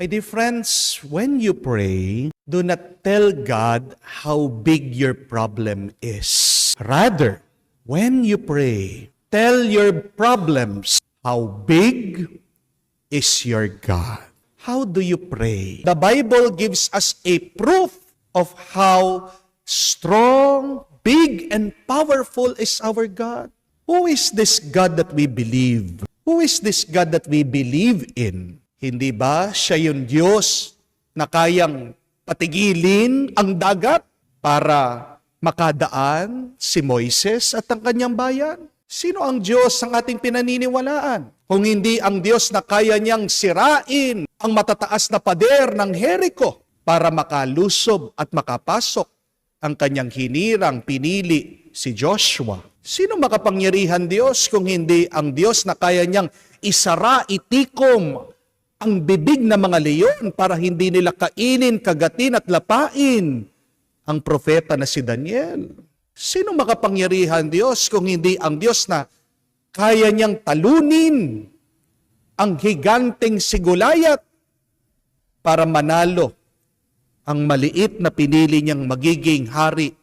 My dear friends, when you pray, do not tell God how big your problem is. Rather, when you pray, tell your problems how big is your God. How do you pray? The Bible gives us a proof of how strong, big, and powerful is our God. Who is this God that we believe? Who is this God that we believe in? Hindi ba siya yung Diyos na kayang patigilin ang dagat para makadaan si Moises at ang kanyang bayan? Sino ang Diyos ang ating pinaniniwalaan? Kung hindi ang Diyos na kaya niyang sirain ang matataas na pader ng Jericho para makalusob at makapasok ang kanyang hinirang pinili si Joshua. Sino makapangyarihan Diyos kung hindi ang Diyos na kaya niyang isara, itikom ang bibig ng mga leyon para hindi nila kainin, kagatin at lapain ang propeta na si Daniel? Sino makapangyarihan Diyos kung hindi ang Diyos na kaya niyang talunin ang higanteng si Goliath para manalo ang maliit na pinili niyang magiging hari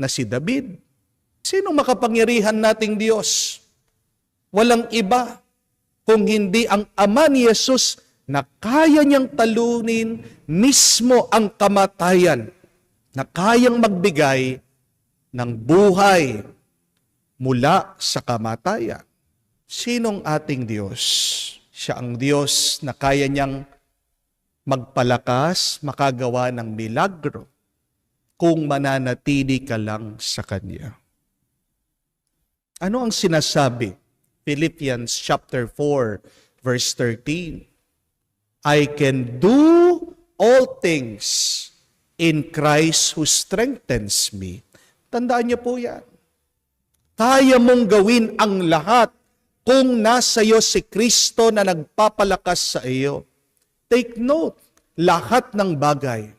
na si David? Sino makapangyarihan nating Diyos? Walang iba kung hindi ang Ama ni Jesus na kaya niyang talunin mismo ang kamatayan, na kayang magbigay ng buhay mula sa kamatayan. Sinong ating Diyos? Siya ang Diyos na kaya niyang magpalakas, makagawa ng milagro kung mananatili ka lang sa Kanya. Ano ang sinasabi? Philippians chapter 4, verse 13. I can do all things in Christ who strengthens me. Tandaan niyo po yan. Kaya mong gawin ang lahat kung nasa iyo si Kristo na nagpapalakas sa iyo. Take note, lahat ng bagay.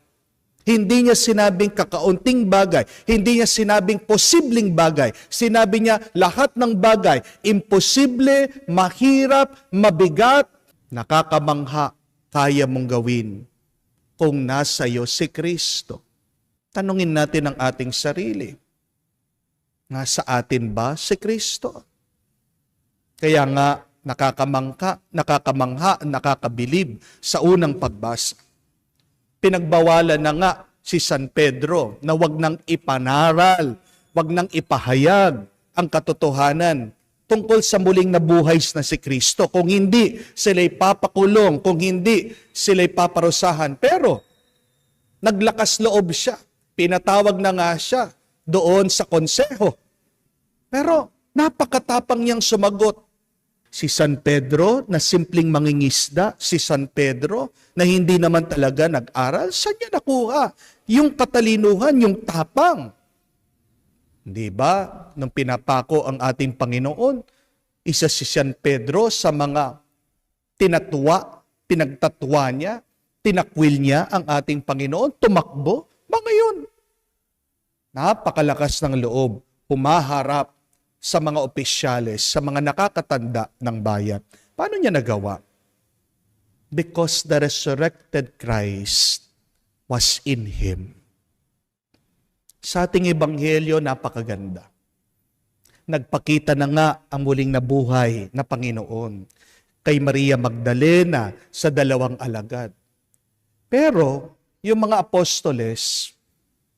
Hindi niya sinabing kakaunting bagay. Hindi niya sinabing posibleng bagay. Sinabi niya lahat ng bagay. Imposible, mahirap, mabigat, nakakamangha, kaya mong gawin kung nasa iyo si Kristo. Tanungin natin ang ating sarili. Nasa atin ba si Kristo? Kaya nga, nakakamangha, nakakabilib sa unang pagbasa. Pinagbawalan na nga si San Pedro na wag nang ipanaral, wag nang ipahayag ang katotohanan tungkol sa muling nabuhay na si Kristo. Kung hindi, sila'y papakulong. Kung hindi, sila'y paparusahan. Pero, naglakas loob siya. Pinatawag na nga siya doon sa konseho. Pero, napakatapang niyang sumagot. Si San Pedro na simpleng mangingisda, si San Pedro na hindi naman talaga nag-aral, saan niya nakuha yung katalinuhan, yung tapang? Di ba? Nung pinapako ang ating Panginoon, isa si San Pedro sa mga pinagtatwa niya, tinakwil niya ang ating Panginoon, tumakbo, mga yun. Napakalakas ng loob, humaharap sa mga opisyales, sa mga nakakatanda ng bayan. Paano niya nagawa? Because the resurrected Christ was in him. Sa ating ebanghelyo, napakaganda. Nagpakita na nga ang muling nabuhay na Panginoon kay Maria Magdalena sa 2 alagad. Pero, yung mga apostoles,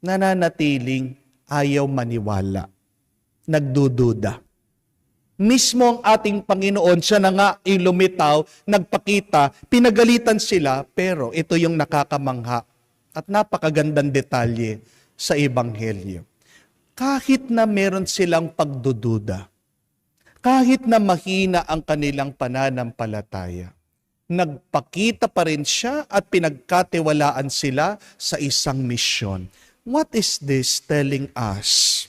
nananatiling ayaw maniwala. Nagdududa. Mismo ang ating Panginoon, siya na nga lumitaw, nagpakita, pinagalitan sila, pero ito yung nakakamangha at napakagandang detalye sa Ebanghelyo. Kahit na meron silang pagdududa, kahit na mahina ang kanilang pananampalataya, nagpakita pa rin siya at pinagkatiwalaan sila sa isang misyon. What is this telling us?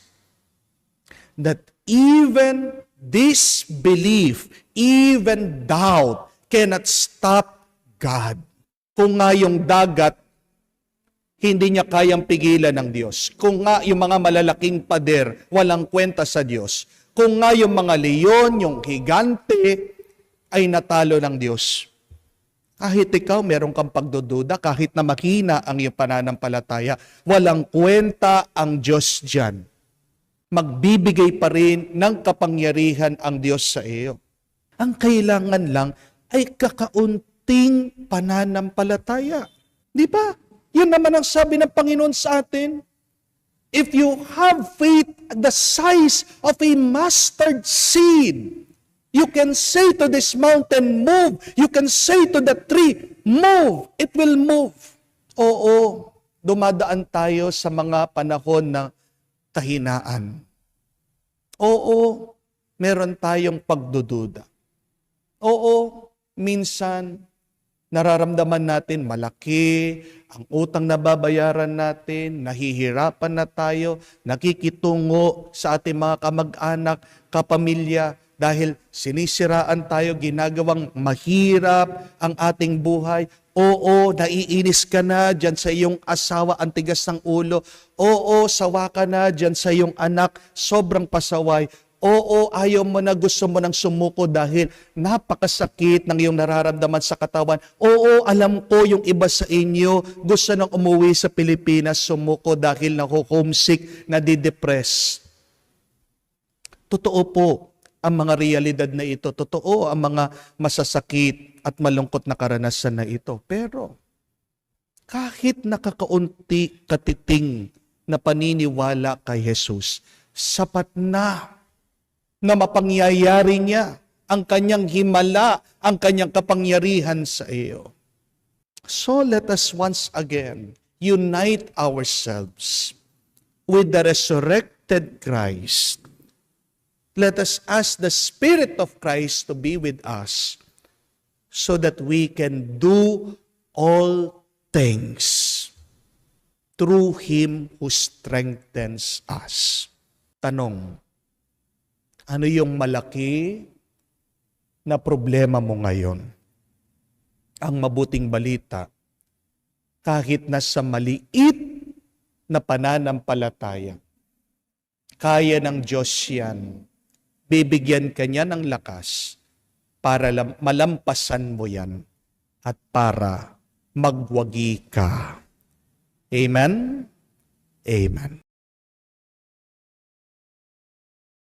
That even disbelief, even doubt, cannot stop God. Kung nga yung dagat, hindi niya kayang pigilan ng Diyos. Kung nga yung mga malalaking pader, walang kwenta sa Diyos. Kung nga yung mga leyon, yung higante, ay natalo ng Diyos. Kahit ikaw meron kang pagdududa, kahit na mahina ang iyong pananampalataya, walang kwenta ang Diyos diyan. Magbibigay pa rin ng kapangyarihan ang Diyos sa iyo. Ang kailangan lang ay kakaunting pananampalataya. Di ba? Yun naman ang sabi ng Panginoon sa atin. If you have faith the size of a mustard seed, you can say to this mountain, move. You can say to the tree, move. It will move. Oo, dumadaan tayo sa mga panahon na kahinaan. Oo, meron tayong pagdududa. Oo, minsan nararamdaman natin malaki ang utang na babayaran natin, nahihirapan na tayo, nakikitungo sa ating mga kamag-anak, kapamilya, dahil sinisiraan tayo, ginagawang mahirap ang ating buhay. Oo, naiinis ka na dyan sa iyong asawa, ang tigas ng ulo. Oo, sawa ka na dyan sa iyong anak, sobrang pasaway. Oo, ayaw mo na, gusto mo nang sumuko dahil napakasakit ng iyong nararamdaman sa katawan. Oo, alam ko yung iba sa inyo, gusto nang umuwi sa Pilipinas, sumuko dahil naku-homesick, nadidepress. Totoo po ang mga realidad na ito. Totoo ang mga masasakit at malungkot na karanasan na ito. Pero kahit nakakaunti katiting na paniniwala kay Jesus, sapat na mapangyayari niya ang kanyang himala, ang kanyang kapangyarihan sa iyo. So let us once again unite ourselves with the resurrected Christ. Let us ask the Spirit of Christ to be with us so that we can do all things through Him who strengthens us. Tanong, ano yung malaki na problema mo ngayon? Ang mabuting balita, kahit nasa maliit na pananampalataya, kaya ng Diyos yan. Bibigyan ka niya ng lakas para malampasan mo yan at para magwagi ka. Amen? Amen.